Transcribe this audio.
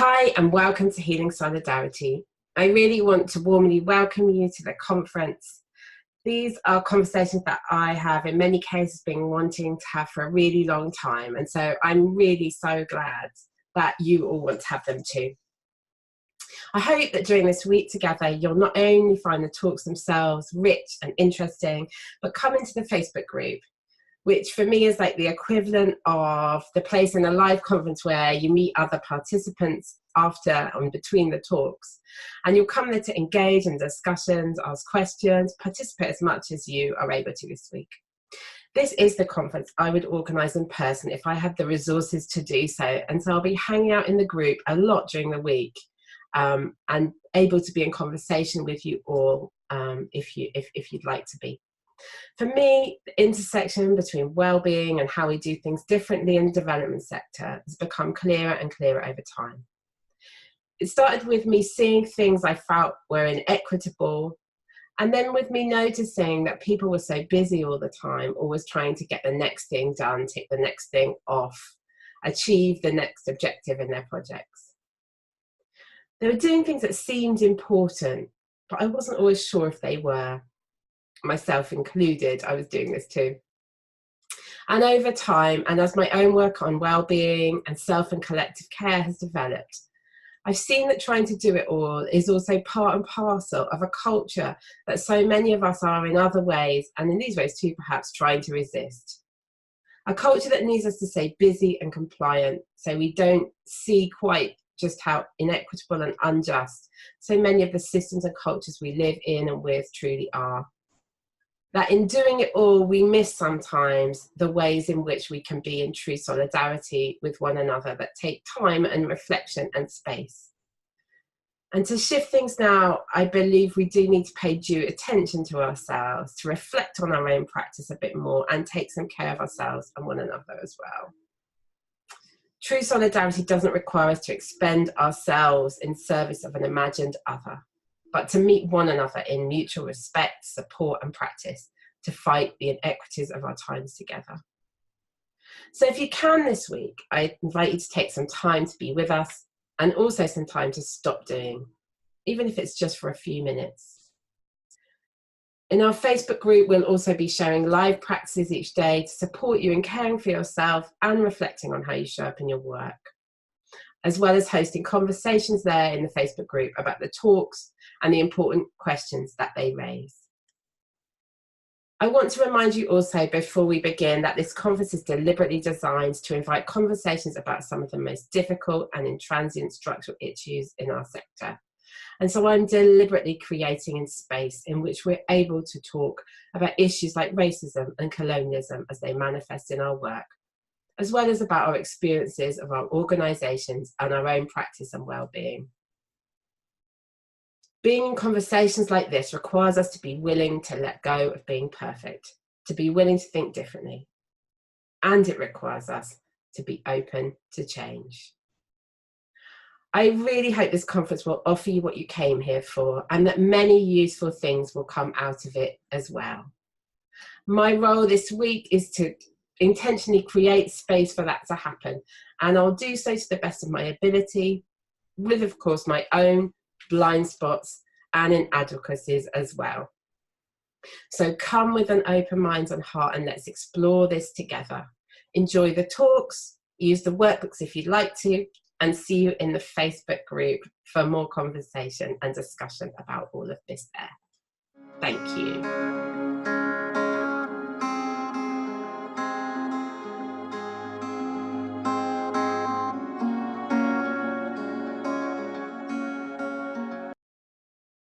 Hi and welcome to Healing Solidarity. I really want to warmly welcome you to the conference. These are conversations that I have in many cases been wanting to have for a really long time, and so I'm really so glad that you all want to have them too. I hope that during this week together you'll not only find the talks themselves rich and interesting, but come into the Facebook group, which for me is like the equivalent of the place in a live conference where you meet other participants after and between the talks. And you'll come there to engage in discussions, ask questions, participate as much as you are able to this week. This is the conference I would organise in person if I had the resources to do so. And so I'll be hanging out in the group a lot during the week and able to be in conversation with you all if you'd like to be. For me, the intersection between well-being and how we do things differently in the development sector has become clearer and clearer over time. It started with me seeing things I felt were inequitable, and then with me noticing that people were so busy all the time, always trying to get the next thing done, take the next thing off, achieve the next objective in their projects. They were doing things that seemed important, but I wasn't always sure if they were. Myself included, I was doing this too. And over time, and as my own work on well-being and self and collective care has developed, I've seen that trying to do it all is also part and parcel of a culture that so many of us are in other ways, and in these ways too perhaps, trying to resist. A culture that needs us to stay busy and compliant so we don't see quite just how inequitable and unjust so many of the systems and cultures we live in and with truly are. That in doing it all, we miss sometimes the ways in which we can be in true solidarity with one another that take time and reflection and space. And to shift things now, I believe we do need to pay due attention to ourselves, to reflect on our own practice a bit more and take some care of ourselves and one another as well. True solidarity doesn't require us to expend ourselves in service of an imagined other, but to meet one another in mutual respect, support and practice to fight the inequities of our times together. So if you can this week, I invite you to take some time to be with us and also some time to stop doing, even if it's just for a few minutes. In our Facebook group, we'll also be sharing live practices each day to support you in caring for yourself and reflecting on how you show up in your work, as well as hosting conversations there in the Facebook group about the talks and the important questions that they raise. I want to remind you also before we begin that this conference is deliberately designed to invite conversations about some of the most difficult and intransient structural issues in our sector. And so I'm deliberately creating a space in which we're able to talk about issues like racism and colonialism as they manifest in our work, as well as about our experiences of our organisations and our own practice and well-being. Being in conversations like this requires us to be willing to let go of being perfect, to be willing to think differently, and it requires us to be open to change. I really hope this conference will offer you what you came here for and that many useful things will come out of it as well. My role this week is to intentionally create space for that to happen, and I'll do so to the best of my ability, with of course my own blind spots and inadequacies as well. So come with an open mind and heart and let's explore this together. Enjoy the talks, use the workbooks if you'd like to, and see you in the Facebook group for more conversation and discussion about all of this there. Thank you.